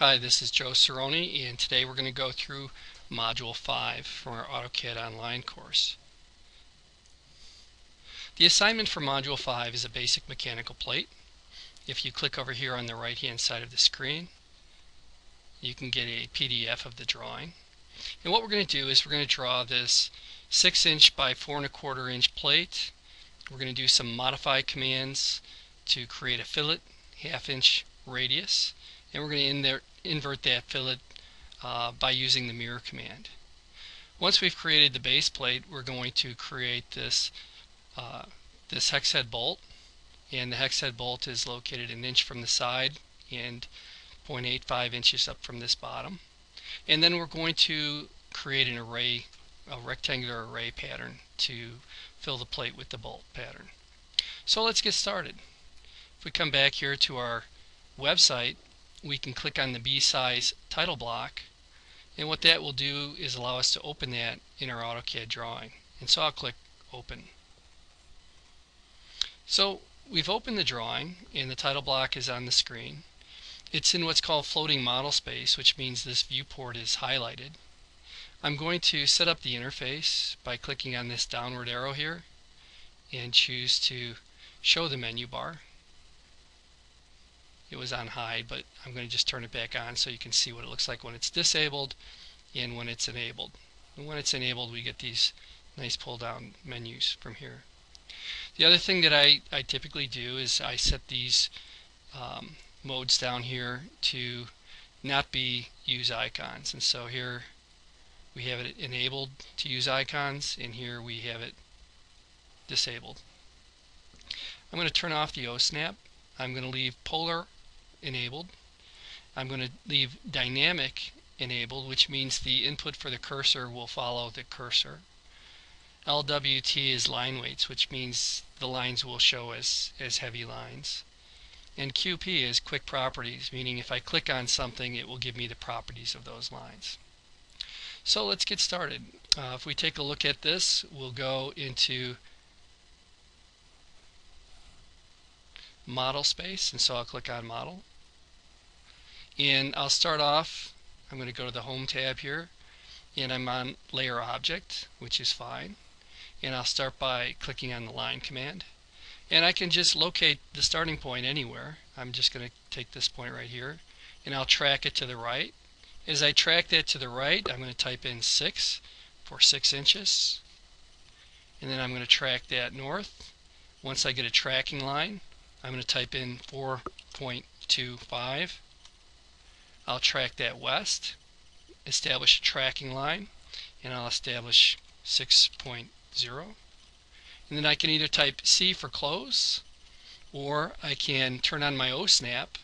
Hi, this is Joe Cerrone, and today we're going to go through Module 5 from our AutoCAD Online course. The assignment for Module 5 is a basic mechanical plate. If you click over here on the right-hand side of the screen, you can get a PDF of the drawing. And what we're going to do is we're going to draw this 6" by 4 1/4" plate. We're going to do some modify commands to create a fillet, 1/2" radius, and we're going to invert that fillet by using the mirror command. Once we've created the base plate, we're going to create this hex head bolt, and the hex head bolt is located 1" from the side and 0.85 inches up from this bottom. And then we're going to create an array, a rectangular array pattern to fill the plate with the bolt pattern. So let's get started. If we come back here to our website, we can click on the B-size title block, and what that will do is allow us to open that in our AutoCAD drawing. And so I'll click open. So we've opened the drawing and the title block is on the screen. It's in what's called floating model space, which means this viewport is highlighted. I'm going to set up the interface by clicking on this downward arrow here and choose to show the menu bar. It was on hide, but I'm going to just turn it back on so you can see what it looks like when it's disabled and when it's enabled. And when it's enabled, we get these nice pull down menus from here. The other thing that I typically do is I set these modes down here to not be use icons, and so here we have it enabled to use icons, and here we have it disabled. I'm going to turn off the OSnap. I'm going to leave polar enabled. I'm going to leave dynamic enabled, which means the input for the cursor will follow the cursor. LWT is line weights, which means the lines will show as heavy lines. And QP is quick properties, meaning if I click on something, it will give me the properties of those lines. So let's get started. If we take a look at this, we'll go into model space, and so I'll click on model. And I'll start off, I'm going to go to the home tab here, and I'm on layer object, which is fine. And I'll start by clicking on the line command. And I can just locate the starting point anywhere. I'm just going to take this point right here, and I'll track it to the right. As I track that to the right, I'm going to type in 6 for 6 inches. And then I'm going to track that north. Once I get a tracking line, I'm going to type in 4.25. I'll track that west, establish a tracking line, and I'll establish 6.0. And then I can either type C for close, or I can turn on my OSnap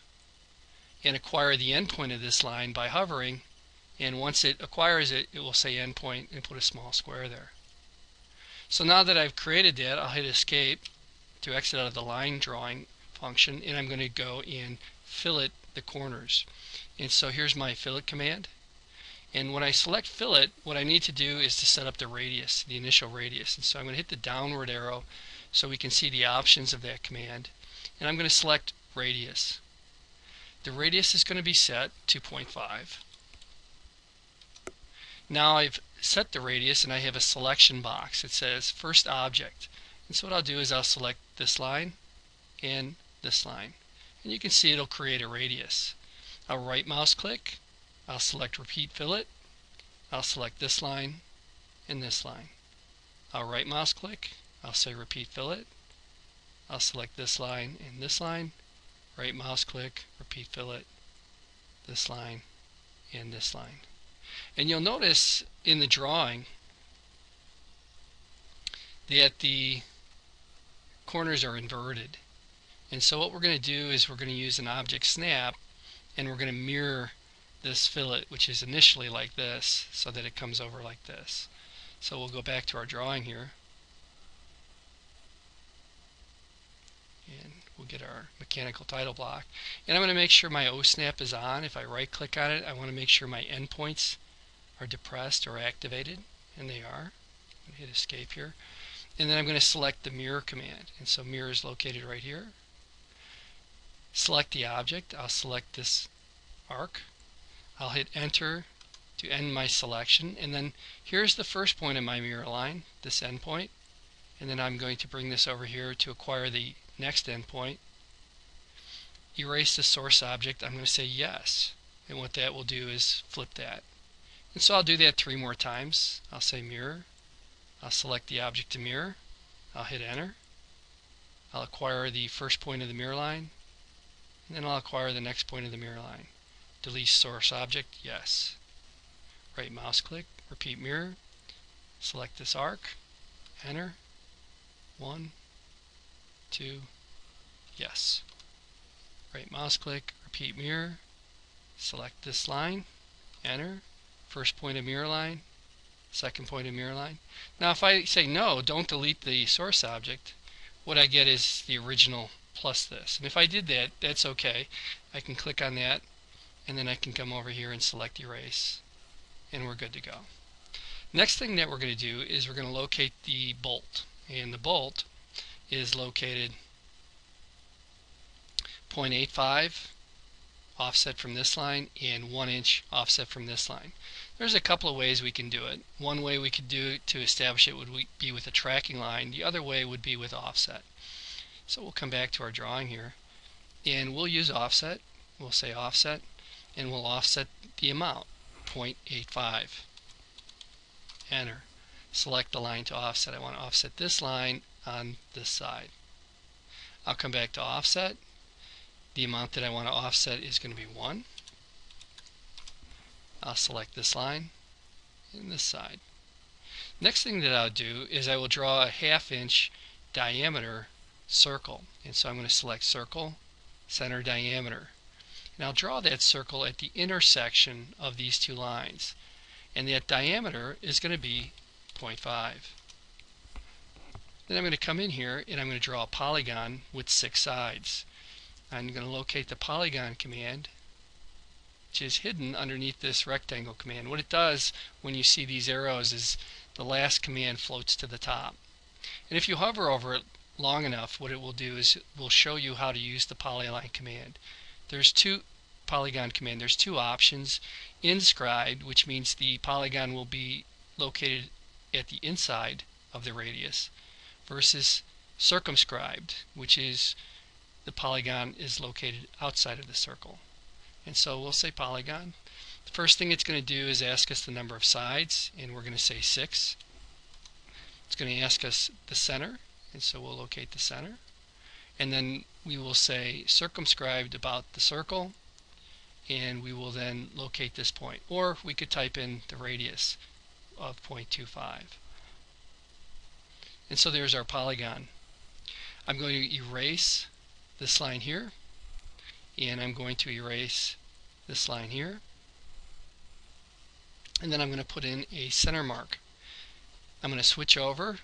and acquire the endpoint of this line by hovering, and once it acquires it, it will say endpoint and put a small square there. So now that I've created that, I'll hit escape to exit out of the line drawing function, and I'm going to go and fillet the corners. And so here's my fillet command. And when I select fillet, what I need to do is to set up the radius, the initial radius. And so I'm going to hit the downward arrow so we can see the options of that command. And I'm going to select radius. The radius is going to be set 2.5. Now I've set the radius and I have a selection box. It says first object. And so what I'll do is I'll select this line and this line. And you can see it'll create a radius. I'll right mouse click. I'll select repeat fillet. I'll select this line and this line. I'll right mouse click. I'll say repeat fillet. I'll select this line and this line. Right mouse click, repeat fillet, this line and this line. And you'll notice in the drawing that the corners are inverted. And so what we're going to do is we're going to use an object snap, and we're going to mirror this fillet, which is initially like this, so that it comes over like this. So we'll go back to our drawing here, and we'll get our mechanical title block. And I'm going to make sure my OSnap is on. If I right click on it, I want to make sure my endpoints are depressed or activated, and they are. I'm going to hit escape here. And then I'm going to select the mirror command. And so mirror is located right here. Select the object. I'll select this arc. I'll hit enter to end my selection, and then here's the first point of my mirror line, this endpoint, and then I'm going to bring this over here to acquire the next endpoint. Erase the source object. I'm going to say yes, and what that will do is flip that. And so I'll do that 3 more times. I'll say mirror, I'll select the object to mirror, I'll hit enter, I'll acquire the first point of the mirror line, and then I'll acquire the next point of the mirror line. Delete source object, yes. Right mouse click, repeat mirror, select this arc, enter, 1, 2, yes. Right mouse click, repeat mirror, select this line, enter, first point of mirror line, second point of mirror line. Now if I say no, don't delete the source object, what I get is the original plus this. And if I did that, that's okay. I can click on that, and then I can come over here and select erase, and we're good to go. Next thing that we're going to do is we're going to locate the bolt, and the bolt is located 0.85 offset from this line and 1 inch offset from this line. There's a couple of ways we can do it. One way we could do it to establish it would be with a tracking line. The other way would be with offset. So we'll come back to our drawing here, and we'll use offset. We'll say offset, and we'll offset the amount, 0.85. Enter. Select the line to offset. I want to offset this line on this side. I'll come back to offset. The amount that I want to offset is going to be 1. I'll select this line and this side. Next thing that I'll do is I will draw a 1/2 inch diameter circle. And so I'm going to select circle, center diameter. And I'll draw that circle at the intersection of these two lines. And that diameter is going to be 0.5. Then I'm going to come in here and I'm going to draw a polygon with 6 sides. I'm going to locate the polygon command, which is hidden underneath this rectangle command. What it does when you see these arrows is the last command floats to the top. And if you hover over it long enough, what it will do is it will show you how to use the polyline command. There's two polygon command. There's 2 options. Inscribed, which means the polygon will be located at the inside of the radius, versus circumscribed, which is the polygon is located outside of the circle. And so we'll say polygon. The first thing it's going to do is ask us the number of sides, and we're going to say 6. It's going to ask us the center, and so we'll locate the center. And then we will say circumscribed about the circle, and we will then locate this point. Or we could type in the radius of 0.25. And so there's our polygon. I'm going to erase this line here, and I'm going to erase this line here, and then I'm going to put in a center mark. I'm going to switch over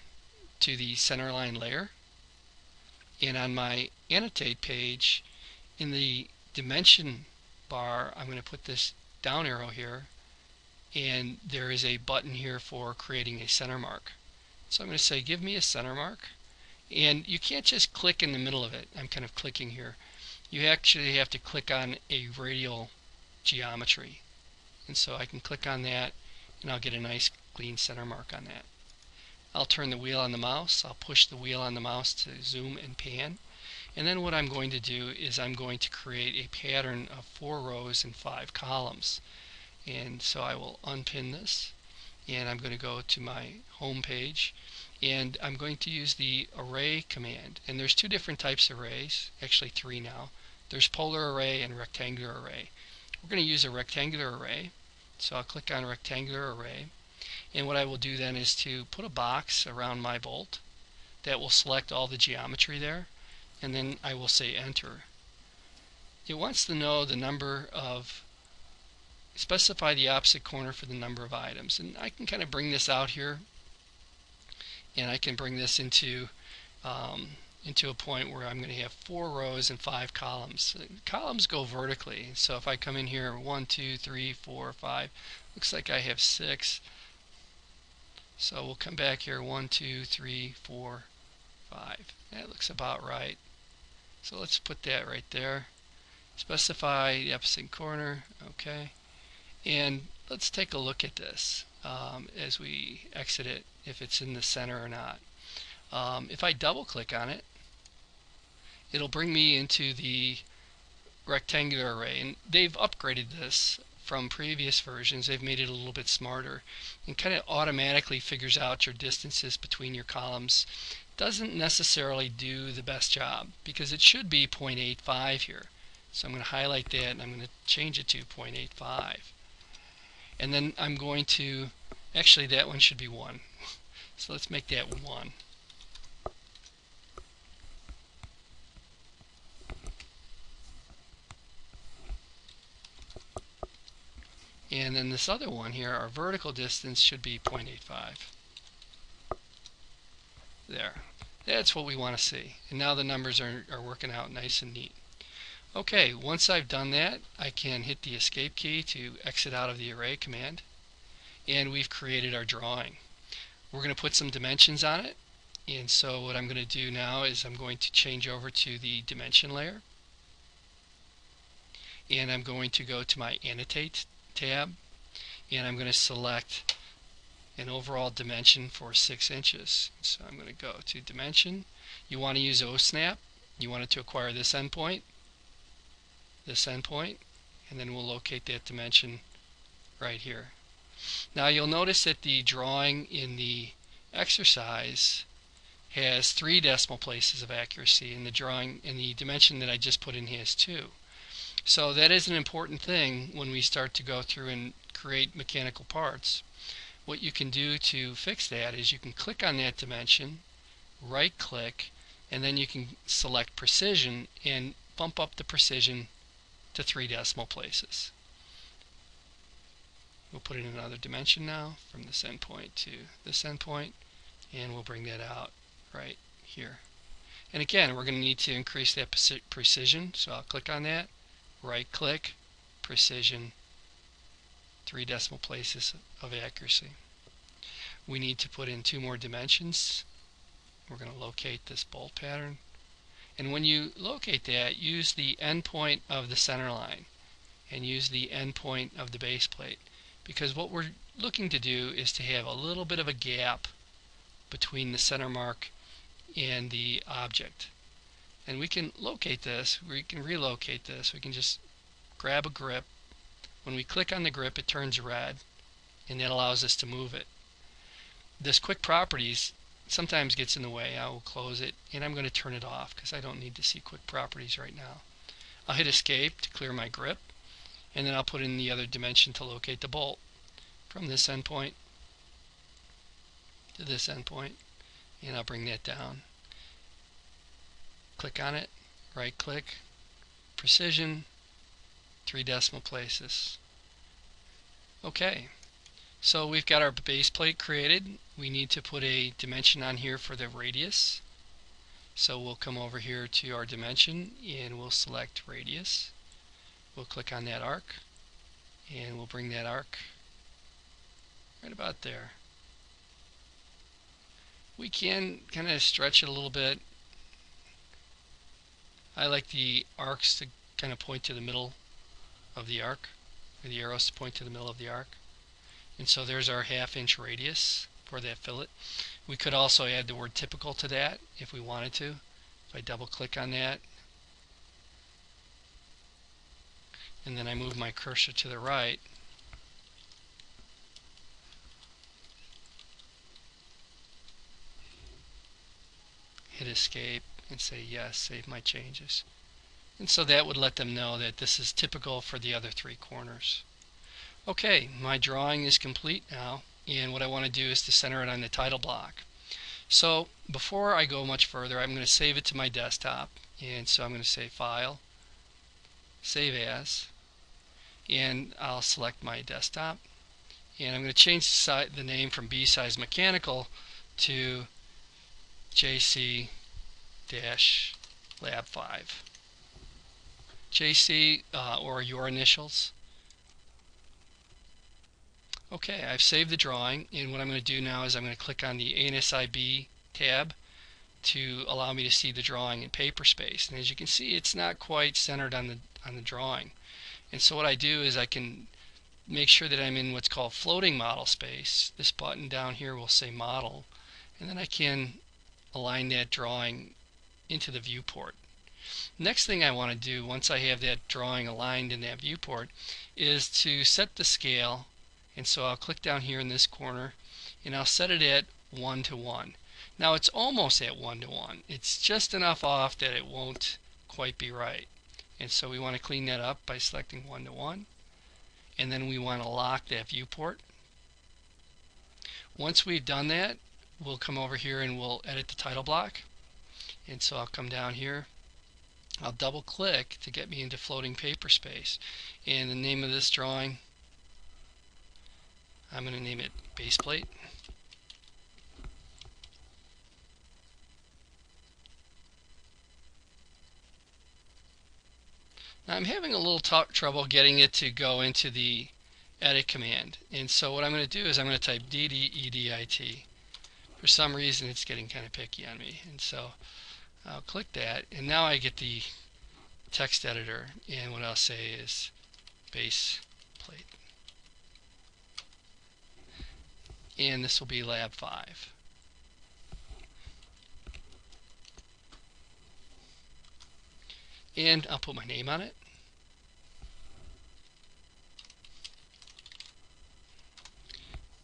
to the center line layer, and on my annotate page in the dimension bar I'm going to put this down arrow here, and there is a button here for creating a center mark. So I'm going to say give me a center mark, and you can't just click in the middle of it. I'm kind of clicking here. You actually have to click on a radial geometry, and so I can click on that and I'll get a nice clean center mark on that. I'll turn the wheel on the mouse. I'll push the wheel on the mouse to zoom and pan, and then what I'm going to do is I'm going to create a pattern of 4 rows and 5 columns. And so I will unpin this, and I'm going to go to my home page, and I'm going to use the array command. And there's 2 different types of arrays, actually 3 now. There's polar array and rectangular array. We're going to use a rectangular array, so I'll click on rectangular array, and what I will do then is to put a box around my bolt that will select all the geometry there, and then I will say enter. It wants to know the number of, specify the opposite corner for the number of items, and I can kind of bring this out here, and I can bring this into a point where I'm going to have 4 rows and 5 columns. Columns go vertically, so if I come in here 1, 2, 3, 4, 5, looks like I have 6. So we'll come back here 1, 2, 3, 4, 5. That looks about right. So let's put that right there. Specify the opposite corner. Okay. And let's take a look at this as we exit it, if it's in the center or not. If I double click on it, it'll bring me into the rectangular array, and they've upgraded this from previous versions. They've made it a little bit smarter and kind of automatically figures out your distances between your columns. Doesn't necessarily do the best job because it should be 0.85 here. So I'm going to highlight that and I'm going to change it to 0.85. And then I'm going to, actually that one should be 1. So let's make that 1. And then this other one here, our vertical distance should be 0.85. There. That's what we want to see. And now the numbers are working out nice and neat. Okay, once I've done that, I can hit the escape key to exit out of the array command. And we've created our drawing. We're going to put some dimensions on it. And so what I'm going to do now is I'm going to change over to the dimension layer. And I'm going to go to my annotate tab, and I'm going to select an overall dimension for 6 inches. So I'm going to go to dimension. You want to use OSNAP. You want it to acquire this endpoint, and then we'll locate that dimension right here. Now you'll notice that the drawing in the exercise has 3 decimal places of accuracy, and the drawing in the dimension that I just put in has 2. So that is an important thing when we start to go through and create mechanical parts. What you can do to fix that is you can click on that dimension, right click, and then you can select precision and bump up the precision to 3 decimal places. We'll put in another dimension now from this endpoint to this endpoint, and we'll bring that out right here. And again, we're going to need to increase that precision, so I'll click on that. Right click, precision, 3 decimal places of accuracy. We need to put in 2 more dimensions. We're going to locate this bolt pattern. And when you locate that, use the endpoint of the center line and use the endpoint of the base plate, because what we're looking to do is to have a little bit of a gap between the center mark and the object. And we can locate this, we can relocate this, we can just grab a grip. When we click on the grip, it turns red, and that allows us to move it. This quick properties sometimes gets in the way. I will close it, and I'm going to turn it off because I don't need to see quick properties right now. I'll hit escape to clear my grip, and then I'll put in the other dimension to locate the bolt from this endpoint to this endpoint, and I'll bring that down. Click on it, right click, precision, 3 decimal places. Okay, so we've got our base plate created. We need to put a dimension on here for the radius. So we'll come over here to our dimension and we'll select radius. We'll click on that arc and we'll bring that arc right about there. We can kind of stretch it a little bit. I like the arcs to kind of point to the middle of the arc, or the arrows to point to the middle of the arc. And so there's our 1/2 inch radius for that fillet. We could also add the word typical to that if we wanted to. If I double click on that, and then I move my cursor to the right, hit escape and say yes, save my changes. And so that would let them know that this is typical for the other 3 corners. Okay, my drawing is complete now, and what I want to do is to center it on the title block. So before I go much further, I'm going to save it to my desktop, and so I'm going to say File, Save As, and I'll select my desktop, and I'm going to change the name from B-Size Mechanical to JC-Lab 5. JC or your initials. Okay, I've saved the drawing, and what I'm going to do now is I'm going to click on the ANSI-B tab to allow me to see the drawing in paper space. And as you can see, it's not quite centered on the drawing. And so what I do is I can make sure that I'm in what's called floating model space. This button down here will say model, and then I can align that drawing into the viewport. Next thing I want to do once I have that drawing aligned in that viewport is to set the scale, and so I'll click down here in this corner and I'll set it at 1:1. Now it's almost at 1:1. It's just enough off that it won't quite be right, and so we want to clean that up by selecting 1:1, and then we want to lock that viewport. Once we've done that, we'll come over here and we'll edit the title block, and so I'll come down here, I'll double click to get me into floating paper space, and the name of this drawing, I'm going to name it base plate. Now I'm having a little trouble getting it to go into the edit command, and so what I'm going to do is I'm going to type DDEDIT. For some reason it's getting kind of picky on me, and so I'll click that, and now I get the text editor, and what I'll say is base plate, and this will be lab 5. And I'll put my name on it.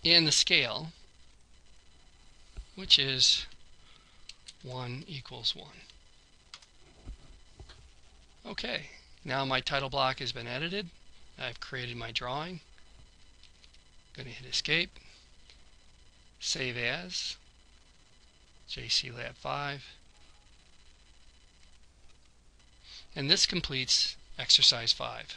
And the scale, which is 1=1. Okay, now my title block has been edited. I've created my drawing. I'm going to hit escape, save as, JC Lab 5. And this completes exercise 5.